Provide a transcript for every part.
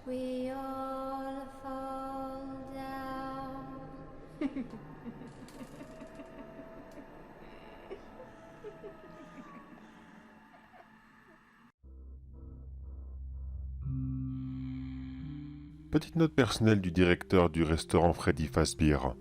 we all fall down. Petite note personnelle du directeur du restaurant Freddy Fazbear.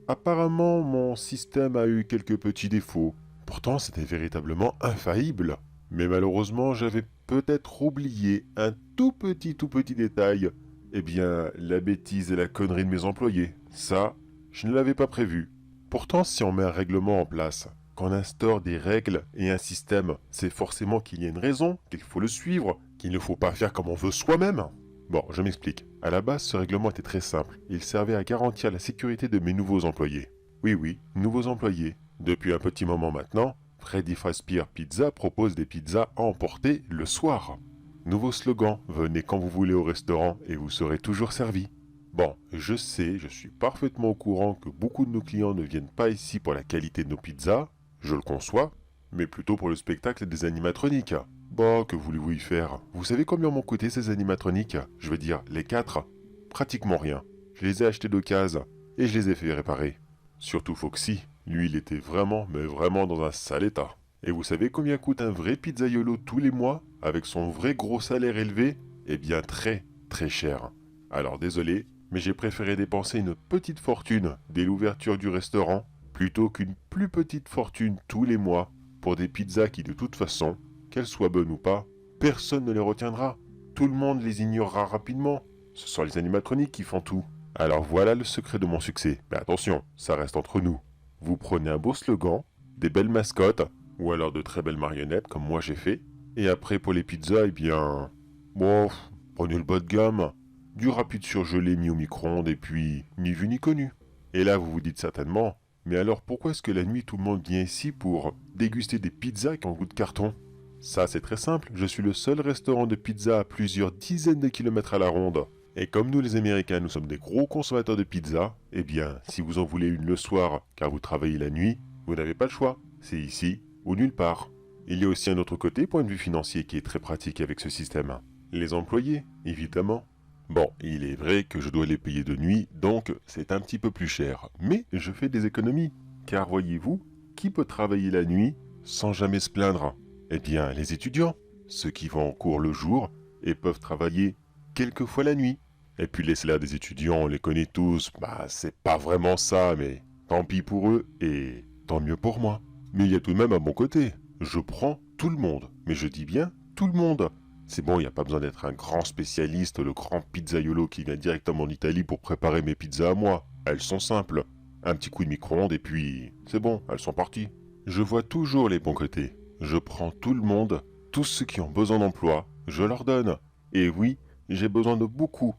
Apparemment, mon système a eu quelques petits défauts. Pourtant, c'était véritablement infaillible. Mais malheureusement, j'avais peut-être oublié un tout petit détail. Eh bien, la bêtise et la connerie de mes employés. Ça, je ne l'avais pas prévu. Pourtant, si on met un règlement en place, qu'on instaure des règles et un système, c'est forcément qu'il y a une raison, qu'il faut le suivre, qu'il ne faut pas faire comme on veut soi-même. Bon, je m'explique. À la base, ce règlement était très simple. Il servait à garantir la sécurité de mes nouveaux employés. Oui, nouveaux employés. Depuis un petit moment maintenant, Freddy Fazbear Pizza propose des pizzas à emporter le soir. Nouveau slogan, venez quand vous voulez au restaurant et vous serez toujours servi. Bon, je sais, je suis parfaitement au courant que beaucoup de nos clients ne viennent pas ici pour la qualité de nos pizzas, je le conçois, mais plutôt pour le spectacle des animatroniques. Bah, que voulez-vous y faire? Vous savez combien m'ont coûté ces animatroniques? Je veux dire, les 4? Pratiquement rien. Je les ai achetés d'occasion et je les ai fait réparer. Surtout Foxy, lui il était vraiment, mais vraiment dans un sale état. Et vous savez combien coûte un vrai pizzaiolo tous les mois, avec son vrai gros salaire élevé? Eh bien très cher. Alors désolé, mais j'ai préféré dépenser une petite fortune dès l'ouverture du restaurant, plutôt qu'une plus petite fortune tous les mois, pour des pizzas qui de toute façon, qu'elles soient bonnes ou pas, personne ne les retiendra. Tout le monde les ignorera rapidement. Ce sont les animatroniques qui font tout. Alors voilà le secret de mon succès. Mais attention, ça reste entre nous. Vous prenez un beau slogan, des belles mascottes, ou alors de très belles marionnettes comme moi j'ai fait. Et après pour les pizzas, eh bien... Bon, prenez le bas de gamme. Du rapide surgelé mis au micro-ondes et puis ni vu ni connu. Et là vous vous dites certainement, mais alors pourquoi est-ce que la nuit tout le monde vient ici pour déguster des pizzas qui ont goût de carton? Ça c'est très simple, je suis le seul restaurant de pizza à plusieurs dizaines de kilomètres à la ronde. Et comme nous les Américains nous sommes des gros consommateurs de pizza, eh bien si vous en voulez une le soir car vous travaillez la nuit, vous n'avez pas le choix, c'est ici ou nulle part. Il y a aussi un autre côté point de vue financier qui est très pratique avec ce système. Les employés, évidemment. Bon, il est vrai que je dois les payer de nuit, donc c'est un petit peu plus cher. Mais je fais des économies. Car voyez-vous, qui peut travailler la nuit sans jamais se plaindre? Eh bien, les étudiants. Ceux qui vont en cours le jour et peuvent travailler quelquefois la nuit. Et puis les salaires des étudiants, on les connaît tous. Bah, c'est pas vraiment ça, mais tant pis pour eux et tant mieux pour moi. Mais il y a tout de même un bon côté. Je prends tout le monde. Mais je dis bien tout le monde. C'est bon, il n'y a pas besoin d'être un grand spécialiste, le grand pizzaiolo qui vient directement d'Italie pour préparer mes pizzas à moi. Elles sont simples. Un petit coup de micro-ondes et puis c'est bon, elles sont parties. Je vois toujours les bons côtés. Je prends tout le monde, tous ceux qui ont besoin d'emploi, je leur donne. Et oui, j'ai besoin de beaucoup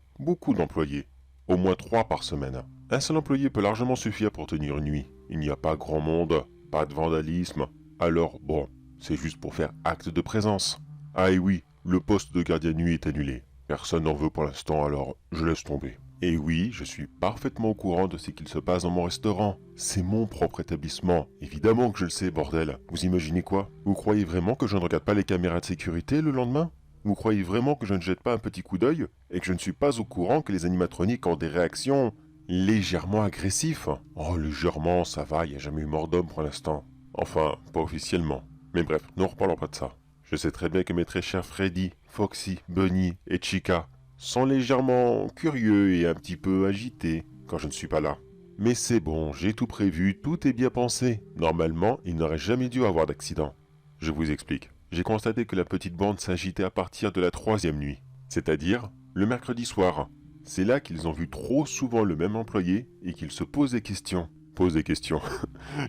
d'employés. Au moins 3 par semaine. Un seul employé peut largement suffire pour tenir une nuit. Il n'y a pas grand monde, pas de vandalisme. Alors bon, c'est juste pour faire acte de présence. Ah et oui, le poste de gardien de nuit est annulé. Personne n'en veut pour l'instant, alors je laisse tomber. Et oui, je suis parfaitement au courant de ce qu'il se passe dans mon restaurant. C'est mon propre établissement. Évidemment que je le sais, bordel. Vous imaginez quoi? Vous croyez vraiment que je ne regarde pas les caméras de sécurité le lendemain? Vous croyez vraiment que je ne jette pas un petit coup d'œil et que je ne suis pas au courant que les animatroniques ont des réactions légèrement agressives? Oh, légèrement, ça va, il n'y a jamais eu mort d'homme pour l'instant. Enfin, pas officiellement. Mais bref, ne reparlons pas de ça. Je sais très bien que mes très chers Freddy, Foxy, Bunny et Chica sont légèrement curieux et un petit peu agités quand je ne suis pas là. Mais c'est bon, j'ai tout prévu, tout est bien pensé. Normalement, il n'aurait jamais dû avoir d'accident. Je vous explique. J'ai constaté que la petite bande s'agitait à partir de la 3e nuit, c'est-à-dire le mercredi soir. C'est là qu'ils ont vu trop souvent le même employé et qu'ils se posent des questions. Pose des questions.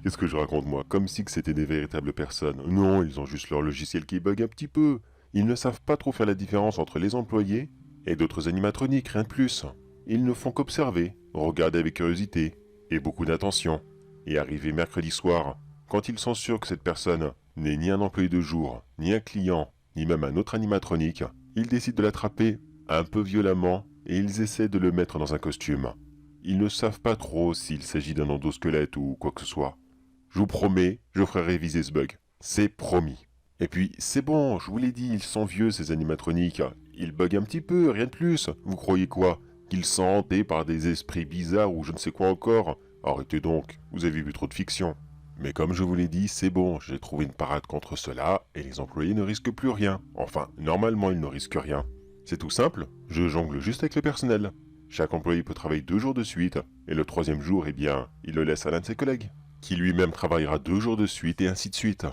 Qu'est-ce que je raconte moi? Comme si que c'était des véritables personnes. Non, ils ont juste leur logiciel qui bug un petit peu. Ils ne savent pas trop faire la différence entre les employés et d'autres animatroniques, rien de plus. Ils ne font qu'observer, regarder avec curiosité et beaucoup d'attention. Et arrivé mercredi soir, quand ils sont sûrs que cette personne n'est ni un employé de jour, ni un client, ni même un autre animatronique, ils décident de l'attraper un peu violemment et ils essaient de le mettre dans un costume. Ils ne savent pas trop s'il s'agit d'un endosquelette ou quoi que ce soit. Je vous promets, je ferai réviser ce bug. C'est promis. Et puis, c'est bon, je vous l'ai dit, ils sont vieux ces animatroniques. il bug un petit peu, rien de plus. Vous croyez quoi? Qu'il sent hanté par des esprits bizarres ou je ne sais quoi encore? Arrêtez donc, vous avez vu trop de fiction. Mais comme je vous l'ai dit, c'est bon, j'ai trouvé une parade contre cela et les employés ne risquent plus rien. Enfin, normalement ils ne risquent rien. C'est tout simple, je jongle juste avec le personnel. Chaque employé peut travailler 2 jours de suite, et le 3e jour, eh bien, il le laisse à l'un de ses collègues, qui lui-même travaillera 2 jours de suite et ainsi de suite.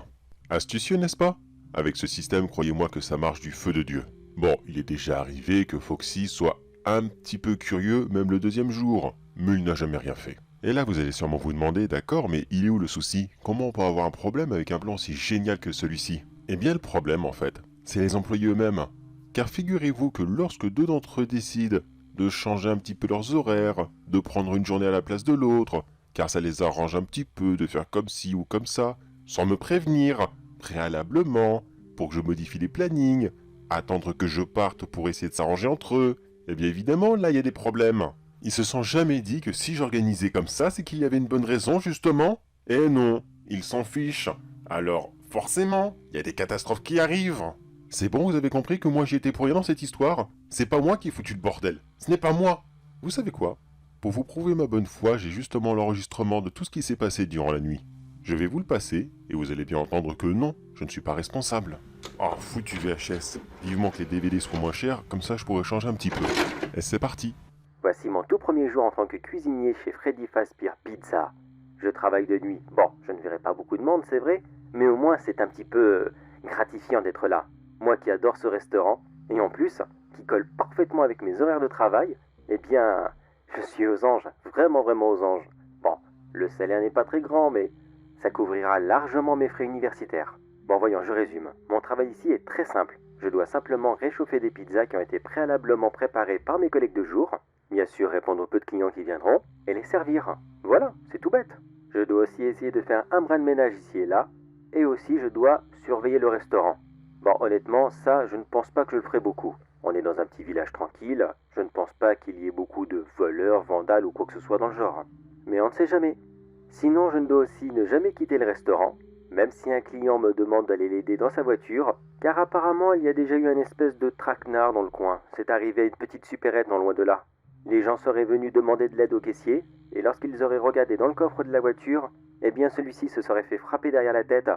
Astucieux, n'est-ce pas? Avec ce système, croyez-moi que ça marche du feu de Dieu. Bon, il est déjà arrivé que Foxy soit un petit peu curieux, même le 2e jour, mais il n'a jamais rien fait. Et là, vous allez sûrement vous demander, d'accord, mais il est où le souci? Comment on peut avoir un problème avec un plan aussi génial que celui-ci? Eh bien, le problème, en fait, c'est les employés eux-mêmes. Car figurez-vous que lorsque 2 d'entre eux décident de changer un petit peu leurs horaires, de prendre une journée à la place de l'autre, car ça les arrange un petit peu de faire comme ci ou comme ça, sans me prévenir, préalablement, pour que je modifie les plannings, attendre que je parte pour essayer de s'arranger entre eux, eh bien évidemment, là il y a des problèmes. Ils se sont jamais dit que si j'organisais comme ça, c'est qu'il y avait une bonne raison, justement? Eh non, ils s'en fichent. Alors, forcément, il y a des catastrophes qui arrivent. C'est bon, vous avez compris que moi j'y étais pour rien dans cette histoire? C'est pas moi qui ai foutu le bordel. Ce n'est pas moi. Vous savez quoi? Pour vous prouver ma bonne foi, j'ai justement l'enregistrement de tout ce qui s'est passé durant la nuit. Je vais vous le passer, et vous allez bien entendre que non, je ne suis pas responsable. Oh, foutu VHS. Vivement que les DVD seront moins chers, comme ça je pourrais changer un petit peu. Et c'est parti. Voici mon tout premier jour en tant que cuisinier chez Freddy Fazbear Pizza. Je travaille de nuit. Bon, je ne verrai pas beaucoup de monde, c'est vrai, mais au moins c'est un petit peu gratifiant d'être là. Moi qui adore ce restaurant, et en plus, qui colle parfaitement avec mes horaires de travail, eh bien, je suis aux anges, vraiment vraiment aux anges. Bon, le salaire n'est pas très grand, mais ça couvrira largement mes frais universitaires. Bon, voyons, je résume. Mon travail ici est très simple. Je dois simplement réchauffer des pizzas qui ont été préalablement préparées par mes collègues de jour, bien sûr répondre aux peu de clients qui viendront, et les servir. Voilà, c'est tout bête. Je dois aussi essayer de faire un brin de ménage ici et là, et aussi je dois surveiller le restaurant. Bon, honnêtement, ça, je ne pense pas que je le ferai beaucoup. On est dans un petit village tranquille, je ne pense pas qu'il y ait beaucoup de voleurs, vandales ou quoi que ce soit dans le genre. Mais on ne sait jamais. Sinon, je ne dois aussi ne jamais quitter le restaurant, même si un client me demande d'aller l'aider dans sa voiture, car apparemment il y a déjà eu une espèce de traquenard dans le coin. C'est arrivé à une petite supérette non loin de là. Les gens seraient venus demander de l'aide au caissier, et lorsqu'ils auraient regardé dans le coffre de la voiture, eh bien celui-ci se serait fait frapper derrière la tête,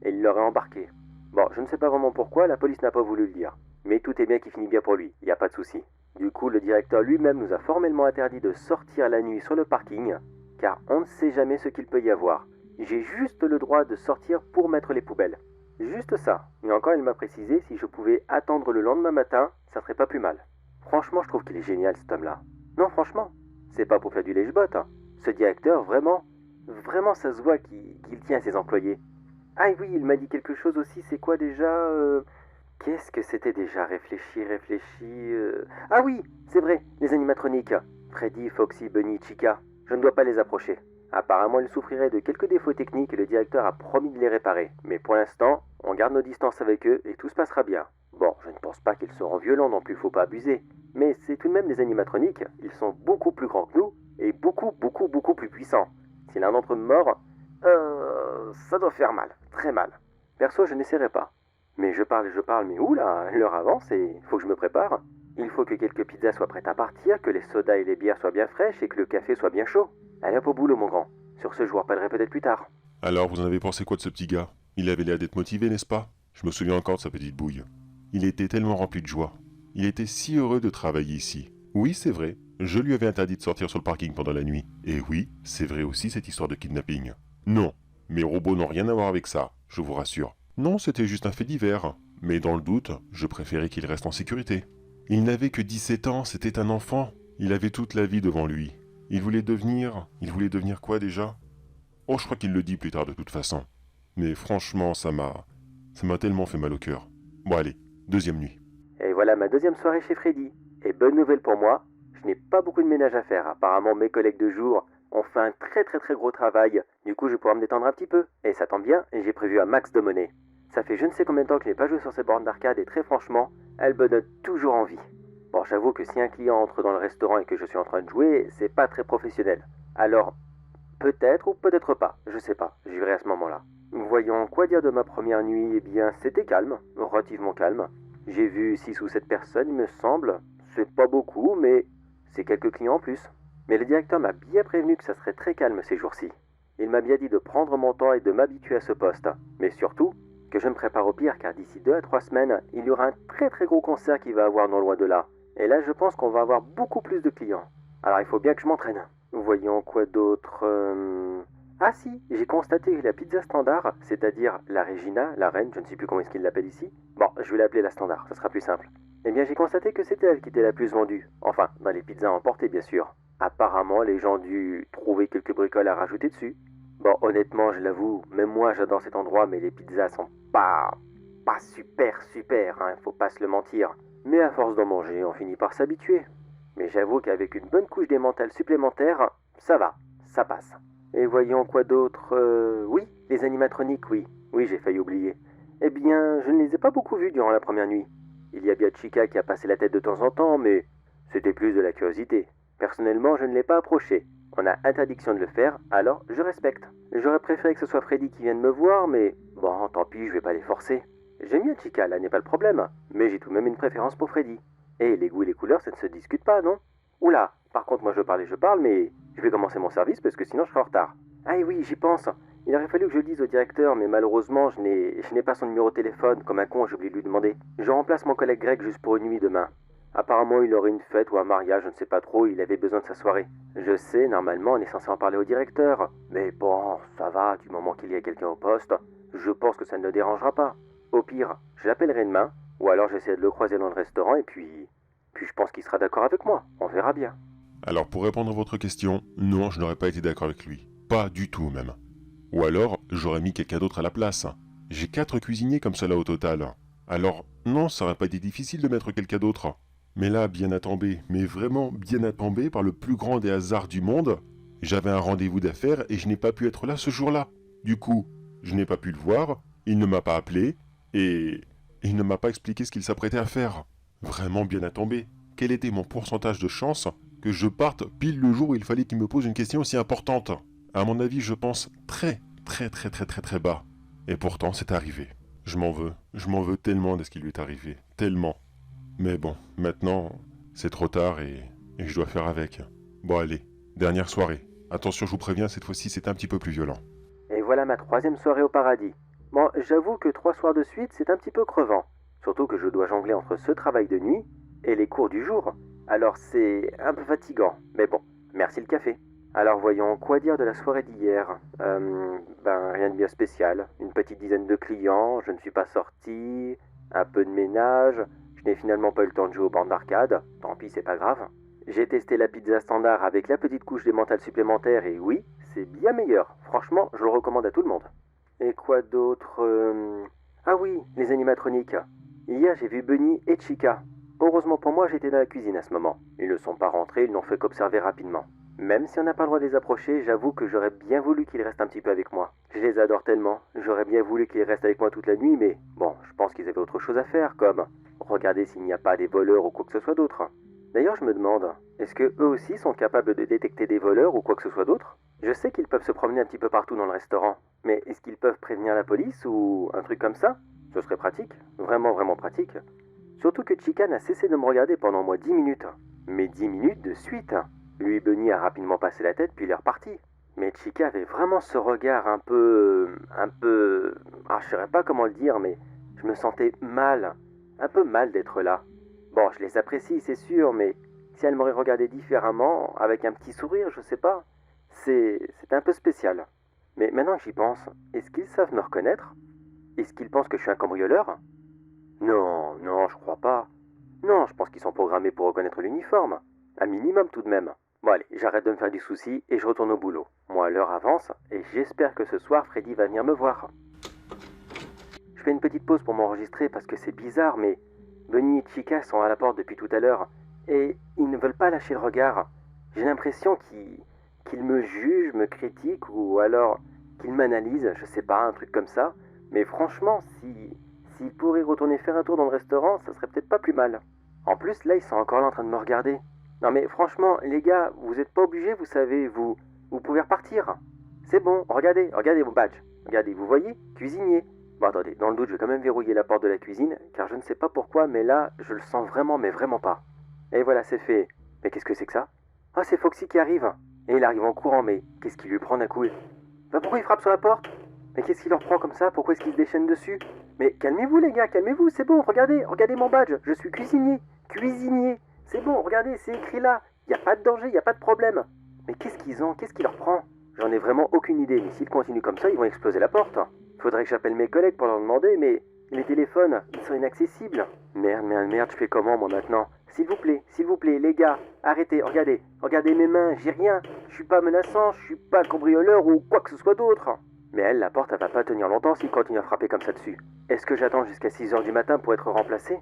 et il l'aurait embarqué. Bon, je ne sais pas vraiment pourquoi, la police n'a pas voulu le dire. Mais tout est bien qui finit bien pour lui, il n'y a pas de souci. Du coup, le directeur lui-même nous a formellement interdit de sortir la nuit sur le parking, car on ne sait jamais ce qu'il peut y avoir. J'ai juste le droit de sortir pour mettre les poubelles. Juste ça. Et encore, il m'a précisé, si je pouvais attendre le lendemain matin, ça serait pas plus mal. Franchement, je trouve qu'il est génial, cet homme-là. Non, franchement, c'est pas pour faire du lèche-botte. Ce directeur, vraiment, vraiment, ça se voit qu'il tient à ses employés. Ah oui, il m'a dit quelque chose aussi, c'est quoi déjà Qu'est-ce que c'était déjà? Réfléchis... Ah oui, c'est vrai, les animatroniques. Freddy, Foxy, Bunny, Chica. Je ne dois pas les approcher. Apparemment, ils souffriraient de quelques défauts techniques et le directeur a promis de les réparer. Mais pour l'instant, on garde nos distances avec eux et tout se passera bien. Bon, je ne pense pas qu'ils seront violents non plus, faut pas abuser. Mais c'est tout de même des animatroniques, ils sont beaucoup plus grands que nous et beaucoup plus puissants. Si l'un d'entre eux meurt, ça doit faire mal, très mal. Perso, je n'essaierai pas. Mais je parle, mais oula, l'heure avance et il faut que je me prépare. Il faut que quelques pizzas soient prêtes à partir, que les sodas et les bières soient bien fraîches et que le café soit bien chaud. Allez hop au boulot, mon grand. Sur ce, je vous rappellerai peut-être plus tard. Alors, vous en avez pensé quoi de ce petit gars? Il avait l'air d'être motivé, n'est-ce pas? Je me souviens encore de sa petite bouille. Il était tellement rempli de joie. Il était si heureux de travailler ici. Oui, c'est vrai, je lui avais interdit de sortir sur le parking pendant la nuit. Et oui, c'est vrai aussi cette histoire de kidnapping. Non, mes robots n'ont rien à voir avec ça, je vous rassure. Non, c'était juste un fait divers. Mais dans le doute, je préférais qu'il reste en sécurité. Il n'avait que 17 ans, c'était un enfant. Il avait toute la vie devant lui. Il voulait devenir quoi déjà? Oh, je crois qu'il le dit plus tard de toute façon. Mais franchement, ça m'a tellement fait mal au cœur. Bon allez, 2e nuit. Et voilà ma 2e soirée chez Freddy. Et bonne nouvelle pour moi, je n'ai pas beaucoup de ménage à faire. Apparemment, mes collègues de jour ont fait un très gros travail. Du coup, je vais pouvoir me détendre un petit peu. Et ça tombe bien, j'ai prévu un max de monnaie. Ça fait je ne sais combien de temps que je n'ai pas joué sur ces bornes d'arcade et très franchement, elles me donnent toujours envie. Bon, j'avoue que si un client entre dans le restaurant et que je suis en train de jouer, c'est pas très professionnel. Alors, peut-être ou peut-être pas, je sais pas, j'y verrai à ce moment-là. Voyons, quoi dire de ma première nuit? Eh bien, c'était calme, relativement calme. J'ai vu 6 ou 7 personnes, il me semble. C'est pas beaucoup, mais c'est quelques clients en plus. Mais le directeur m'a bien prévenu que ça serait très calme ces jours-ci. Il m'a bien dit de prendre mon temps et de m'habituer à ce poste. Mais surtout, que je me prépare au pire, car d'ici 2 à 3 semaines, il y aura un très très gros concert qui va avoir non loin de là. Et là, je pense qu'on va avoir beaucoup plus de clients. Alors il faut bien que je m'entraîne. Voyons quoi d'autre. Ah si, j'ai constaté que la pizza standard, c'est-à-dire la Regina, la reine, je ne sais plus comment est-ce qu'ils l'appellent ici. Bon, je vais l'appeler la standard, ça sera plus simple. Eh bien j'ai constaté que c'était elle qui était la plus vendue. Enfin, dans les pizzas emportées bien sûr. Apparemment, les gens ont dû trouver quelques bricoles à rajouter dessus. Bon, honnêtement, je l'avoue, même moi j'adore cet endroit, mais les pizzas sont pas super, hein, faut pas se le mentir. Mais à force d'en manger, on finit par s'habituer. Mais j'avoue qu'avec une bonne couche d'émental supplémentaire, ça va, ça passe. Et voyons quoi d'autre. Oui, les animatroniques, oui. Oui, j'ai failli oublier. Eh bien, je ne les ai pas beaucoup vus durant la première nuit. Il y a bien Chica qui a passé la tête de temps en temps, mais c'était plus de la curiosité. Personnellement, je ne l'ai pas approché. On a interdiction de le faire, alors je respecte. J'aurais préféré que ce soit Freddy qui vienne me voir, mais bon, tant pis, je vais pas les forcer. J'aime bien Chica, là n'est pas le problème, mais j'ai tout de même une préférence pour Freddy. Et les goûts et les couleurs, ça ne se discute pas, non? Oula, par contre, moi je parle, mais je vais commencer mon service parce que sinon je serai en retard. Ah et oui, j'y pense. Il aurait fallu que je le dise au directeur, mais malheureusement, je n'ai pas son numéro de téléphone. Comme un con, j'ai oublié de lui demander. Je remplace mon collègue Greg juste pour une nuit demain. Apparemment, il aurait une fête ou un mariage, je ne sais pas trop, il avait besoin de sa soirée. Je sais, normalement, on est censé en parler au directeur. Mais bon, ça va, du moment qu'il y a quelqu'un au poste, je pense que ça ne le dérangera pas. Au pire, je l'appellerai demain, ou alors j'essaie de le croiser dans le restaurant, et puis je pense qu'il sera d'accord avec moi. On verra bien. Alors pour répondre à votre question, non, je n'aurais pas été d'accord avec lui. Pas du tout même. Ou alors, j'aurais mis quelqu'un d'autre à la place. J'ai 4 cuisiniers comme cela au total. Alors, non, ça n'aurait pas été difficile de mettre quelqu'un d'autre. Mais là, bien attendé, mais vraiment bien attendé par le plus grand des hasards du monde, j'avais un rendez-vous d'affaires et je n'ai pas pu être là ce jour-là. Du coup, je n'ai pas pu le voir, il ne m'a pas appelé, et il ne m'a pas expliqué ce qu'il s'apprêtait à faire. Vraiment bien attendé. Quel était mon pourcentage de chance que je parte pile le jour où il fallait qu'il me pose une question aussi importante? À mon avis, je pense très bas. Et pourtant, c'est arrivé. Je m'en veux tellement de ce qui lui est arrivé, tellement. Mais bon, maintenant, c'est trop tard et je dois faire avec. Bon allez, dernière soirée. Attention, je vous préviens, cette fois-ci, c'est un petit peu plus violent. Et voilà ma 3e soirée au paradis. Bon, j'avoue que 3 soirs de suite, c'est un petit peu crevant. Surtout que je dois jongler entre ce travail de nuit et les cours du jour. Alors c'est un peu fatigant, mais bon, merci le café. Alors voyons, quoi dire de la soirée d'hier? Rien de bien spécial. Une petite dizaine de clients, je ne suis pas sorti, un peu de ménage, je n'ai finalement pas eu le temps de jouer aux bandes d'arcade, tant pis, c'est pas grave. J'ai testé la pizza standard avec la petite couche d'émental supplémentaire et oui, c'est bien meilleur. Franchement, je le recommande à tout le monde. Et quoi d'autre? Ah oui, les animatroniques. Hier, j'ai vu Bunny et Chica. Heureusement pour moi, j'étais dans la cuisine à ce moment. Ils ne sont pas rentrés, ils n'ont fait qu'observer rapidement. Même si on n'a pas le droit de les approcher, j'avoue que j'aurais bien voulu qu'ils restent un petit peu avec moi. Je les adore tellement. J'aurais bien voulu qu'ils restent avec moi toute la nuit, mais bon, je pense qu'ils avaient autre chose à faire, comme regarder s'il n'y a pas des voleurs ou quoi que ce soit d'autre. D'ailleurs, je me demande, est-ce que eux aussi sont capables de détecter des voleurs ou quoi que ce soit d'autre? Je sais qu'ils peuvent se promener un petit peu partout dans le restaurant, mais est-ce qu'ils peuvent prévenir la police ou un truc comme ça? Ce serait pratique, vraiment pratique. Surtout que Chica n'a cessé de me regarder pendant au moins 10 minutes. Mais 10 minutes de suite. Lui et Bunny a rapidement passé la tête puis il est reparti. Mais Chica avait vraiment ce regard un peu... Ah, je saurais pas comment le dire, mais je me sentais mal. Un peu mal d'être là. Bon, je les apprécie, c'est sûr, mais si elle m'aurait regardé différemment, avec un petit sourire, je sais pas. C'est un peu spécial. Mais maintenant que j'y pense, est-ce qu'ils savent me reconnaître? Est-ce qu'ils pensent que je suis un cambrioleur? Non, je crois pas. Non, je pense qu'ils sont programmés pour reconnaître l'uniforme. Un minimum tout de même. Bon allez, j'arrête de me faire du souci et je retourne au boulot. Moi, l'heure avance et j'espère que ce soir, Freddy va venir me voir. Je fais une petite pause pour m'enregistrer parce que c'est bizarre, mais Bunny et Chica sont à la porte depuis tout à l'heure et ils ne veulent pas lâcher le regard. J'ai l'impression qu'ils me jugent, me critiquent ou alors qu'ils m'analysent, je sais pas, un truc comme ça. Mais franchement, s'ils pourraient retourner faire un tour dans le restaurant, ça serait peut-être pas plus mal. En plus, là, ils sont encore là en train de me regarder. Non mais franchement, les gars, vous n'êtes pas obligés, vous savez, vous pouvez repartir. C'est bon, regardez vos badges. Regardez, vous voyez, cuisinier. Bon, attendez, dans le doute, je vais quand même verrouiller la porte de la cuisine, car je ne sais pas pourquoi, mais là, je le sens vraiment, mais vraiment pas. Et voilà, c'est fait. Mais qu'est-ce que c'est que ça? Ah, c'est Foxy qui arrive. Et il arrive en courant, mais qu'est-ce qui lui prend d'un coup? Bah, pourquoi il frappe sur la porte? Mais qu'est-ce qui leur prend comme ça? Pourquoi est-ce qu'il se déchaîne dessus? Mais calmez-vous les gars, calmez-vous, c'est bon, regardez, regardez mon badge, je suis cuisinier, cuisinier. C'est bon, regardez, c'est écrit là, y a pas de danger, y a pas de problème. Mais qu'est-ce qu'ils ont? Qu'est-ce qui leur prend? J'en ai vraiment aucune idée, mais s'ils continuent comme ça, ils vont exploser la porte. Faudrait que j'appelle mes collègues pour leur demander, mais les téléphones, ils sont inaccessibles. Merde, merde, merde, je fais comment moi maintenant? S'il vous plaît, les gars, arrêtez, regardez, regardez mes mains, j'ai rien. Je suis pas menaçant, je suis pas cambrioleur ou quoi que ce soit d'autre. Mais elle, la porte, elle va pas tenir longtemps s'il continue à frapper comme ça dessus. Est-ce que j'attends jusqu'à 6h du matin pour être remplacé?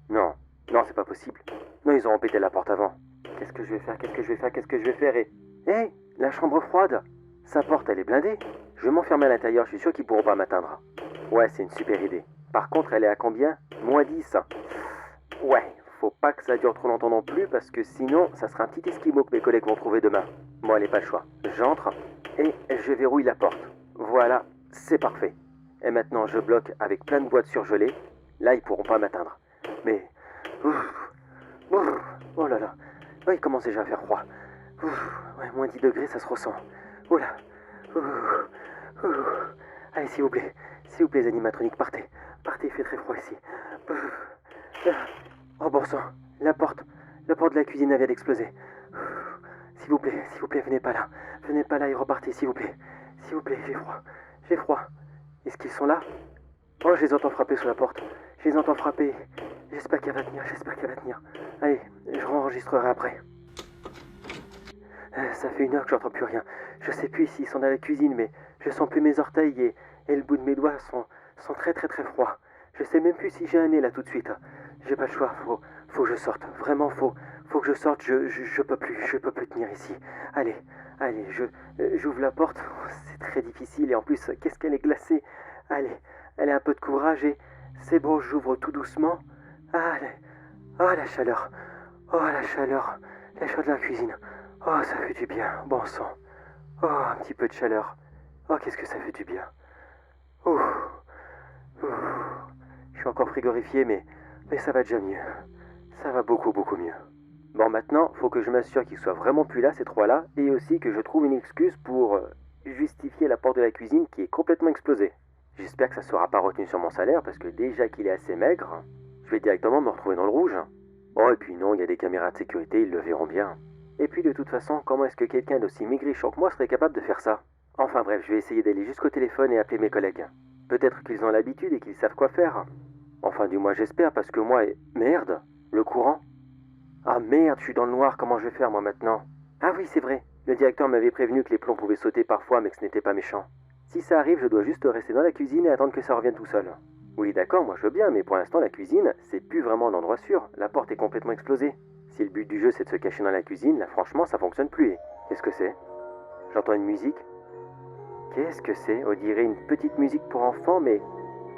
Non, non, c'est pas possible. Non, ils auront pété la porte avant. Qu'est-ce que je vais faire? Qu'est-ce que je vais faire? Qu'est-ce que je vais faire? Et... hé, la chambre froide. Sa porte, elle est blindée. Je vais m'enfermer à l'intérieur, je suis sûr qu'ils pourront pas m'atteindre. Ouais, c'est une super idée. Par contre, elle est à combien? -10. Ouais, faut pas que ça dure trop longtemps non plus, parce que sinon, ça sera un petit esquimau que mes collègues vont trouver demain. Bon, allez, pas le choix. J'entre et je verrouille la porte. Voilà, c'est parfait. Et maintenant, je bloque avec plein de boîtes surgelées. Là, ils pourront pas m'atteindre. Mais... oh là là. Oh, il commence déjà à faire froid. Ouais, -10 degrés, ça se ressent. Oh là. Allez, s'il vous plaît, les animatroniques, partez. Partez, il fait très froid ici. Oh bon sang, la porte de la cuisine vient d'exploser. S'il vous plaît, venez pas là et repartez, s'il vous plaît. S'il vous plaît, j'ai froid. Est-ce qu'ils sont là? Oh, je les entends frapper sur la porte. Je les entends frapper. J'espère qu'elle va tenir. Allez, je enregistrerai après. Ça fait 1 heure que j'entends plus rien. Je sais plus s'ils sont dans la cuisine, mais je sens plus mes orteils et le bout de mes doigts sont très très très froids. Je sais même plus si j'ai un nez là tout de suite. J'ai pas le choix, faut que je sorte. Vraiment, faut que je sorte. Je peux plus tenir ici. Allez, j'ouvre la porte. C'est très difficile et en plus, qu'est-ce qu'elle est glacée. Allez, un peu de courage et c'est bon, j'ouvre tout doucement. Allez, oh la chaleur. La chaleur de la cuisine. Oh, ça fait du bien, bon sang. Oh, un petit peu de chaleur. Oh, qu'est-ce que ça fait du bien. Ouh. Je suis encore frigorifié, mais ça va déjà mieux. Ça va beaucoup, beaucoup mieux. Bon, maintenant, faut que je m'assure qu'ils soient vraiment plus là, ces trois-là, et aussi que je trouve une excuse pour justifier la porte de la cuisine qui est complètement explosée. J'espère que ça sera pas retenu sur mon salaire, parce que déjà qu'il est assez maigre, je vais directement me retrouver dans le rouge. Oh, et puis non, il y a des caméras de sécurité, ils le verront bien. Et puis de toute façon, comment est-ce que quelqu'un d'aussi maigrichon que moi serait capable de faire ça? Enfin bref, je vais essayer d'aller jusqu'au téléphone et appeler mes collègues. Peut-être qu'ils ont l'habitude et qu'ils savent quoi faire. Enfin du moins j'espère, parce que moi... Merde, le courant? Ah merde, je suis dans le noir, comment je vais faire moi maintenant? Ah oui, c'est vrai, le directeur m'avait prévenu que les plombs pouvaient sauter parfois, mais que ce n'était pas méchant. Si ça arrive, je dois juste rester dans la cuisine et attendre que ça revienne tout seul. Oui d'accord, moi je veux bien, mais pour l'instant la cuisine, c'est plus vraiment un endroit sûr, la porte est complètement explosée. Si le but du jeu c'est de se cacher dans la cuisine, là franchement ça fonctionne plus. Qu'est-ce que c'est? J'entends une musique. Qu'est-ce que c'est? On dirait une petite musique pour enfants, mais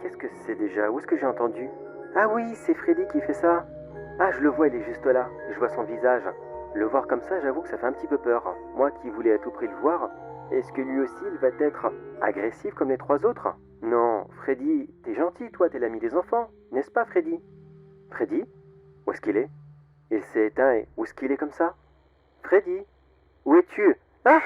qu'est-ce que c'est déjà? Où est-ce que j'ai entendu? Ah oui, c'est Freddy qui fait ça. Ah, je le vois, il est juste là. Je vois son visage. Le voir comme ça, j'avoue que ça fait un petit peu peur. Moi qui voulais à tout prix le voir, est-ce que lui aussi il va être agressif comme les trois autres? Non, Freddy, t'es gentil toi, t'es l'ami des enfants, n'est-ce pas Freddy? Freddy? Où est-ce qu'il est? Il s'est éteint et où est-ce qu'il est comme ça? Freddy? Où es-tu? Ah!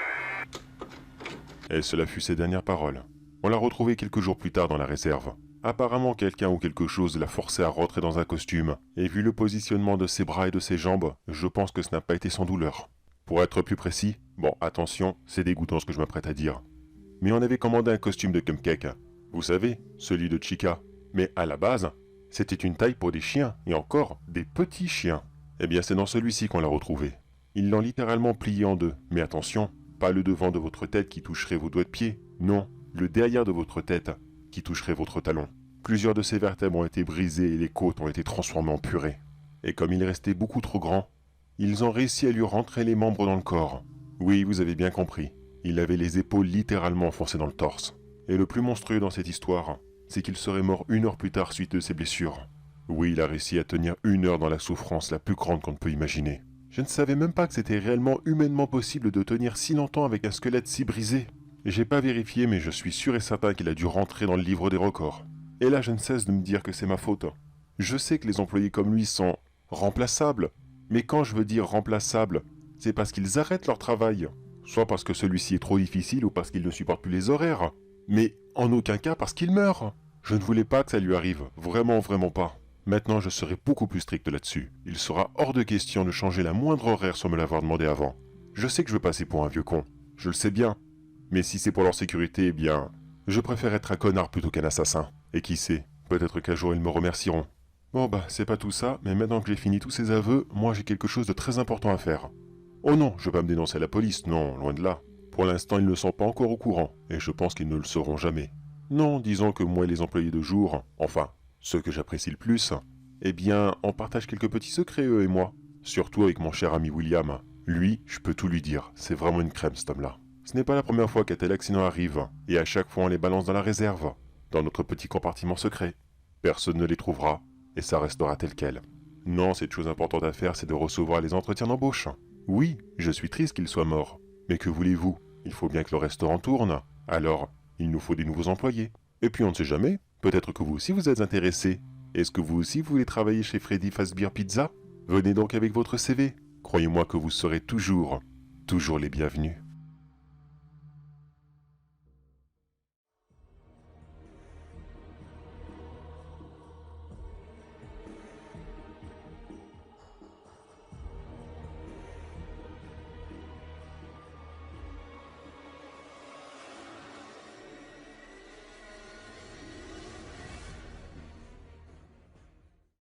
Et cela fut ses dernières paroles. On l'a retrouvé quelques jours plus tard dans la réserve. Apparemment, quelqu'un ou quelque chose l'a forcé à rentrer dans un costume, et vu le positionnement de ses bras et de ses jambes, je pense que ce n'a pas été sans douleur. Pour être plus précis, bon, attention, c'est dégoûtant ce que je m'apprête à dire. Mais on avait commandé un costume de Cupcake. Vous savez, celui de Chica. Mais à la base, c'était une taille pour des chiens, et encore, des petits chiens. Eh bien, c'est dans celui-ci qu'on l'a retrouvé. Ils l'ont littéralement plié en deux, mais attention, pas le devant de votre tête qui toucherait vos doigts de pied, non, le derrière de votre tête qui toucherait votre talon. Plusieurs de ses vertèbres ont été brisées et les côtes ont été transformées en purée. Et comme il restait beaucoup trop grand, ils ont réussi à lui rentrer les membres dans le corps. Oui, vous avez bien compris, il avait les épaules littéralement enfoncées dans le torse. Et le plus monstrueux dans cette histoire, c'est qu'il serait mort 1 heure plus tard suite de ses blessures. Oui, il a réussi à tenir 1 heure dans la souffrance la plus grande qu'on ne peut imaginer. Je ne savais même pas que c'était réellement humainement possible de tenir si longtemps avec un squelette si brisé. J'ai pas vérifié, mais je suis sûr et certain qu'il a dû rentrer dans le livre des records. Et là, je ne cesse de me dire que c'est ma faute. Je sais que les employés comme lui sont remplaçables, mais quand je veux dire remplaçables, c'est parce qu'ils arrêtent leur travail. Soit parce que celui-ci est trop difficile ou parce qu'ils ne supportent plus les horaires. Mais en aucun cas parce qu'il meurt. Je ne voulais pas que ça lui arrive, vraiment, vraiment pas. Maintenant, je serai beaucoup plus strict là-dessus. Il sera hors de question de changer la moindre horaire sans me l'avoir demandé avant. Je sais que je veux passer pour un vieux con, je le sais bien. Mais si c'est pour leur sécurité, eh bien, je préfère être un connard plutôt qu'un assassin. Et qui sait, peut-être qu'un jour ils me remercieront. Bon bah, c'est pas tout ça, mais maintenant que j'ai fini tous ces aveux, moi j'ai quelque chose de très important à faire. Oh non, je vais pas me dénoncer à la police, non, loin de là. Pour l'instant, ils ne sont pas encore au courant, et je pense qu'ils ne le seront jamais. Non, disons que moi et les employés de jour, enfin, ceux que j'apprécie le plus, eh bien, on partage quelques petits secrets, eux et moi. Surtout avec mon cher ami William. Lui, je peux tout lui dire, c'est vraiment une crème cet homme-là. Ce n'est pas la première fois qu'un tel accident arrive, et à chaque fois on les balance dans la réserve, dans notre petit compartiment secret. Personne ne les trouvera, et ça restera tel quel. Non, cette chose importante à faire, c'est de recevoir les entretiens d'embauche. Oui, je suis triste qu'il soit mort, mais que voulez-vous? Il faut bien que le restaurant tourne, alors il nous faut des nouveaux employés. Et puis on ne sait jamais, peut-être que vous aussi vous êtes intéressé. Est-ce que vous aussi voulez travailler chez Freddy Fazbear Pizza? Venez donc avec votre CV. Croyez-moi que vous serez toujours les bienvenus.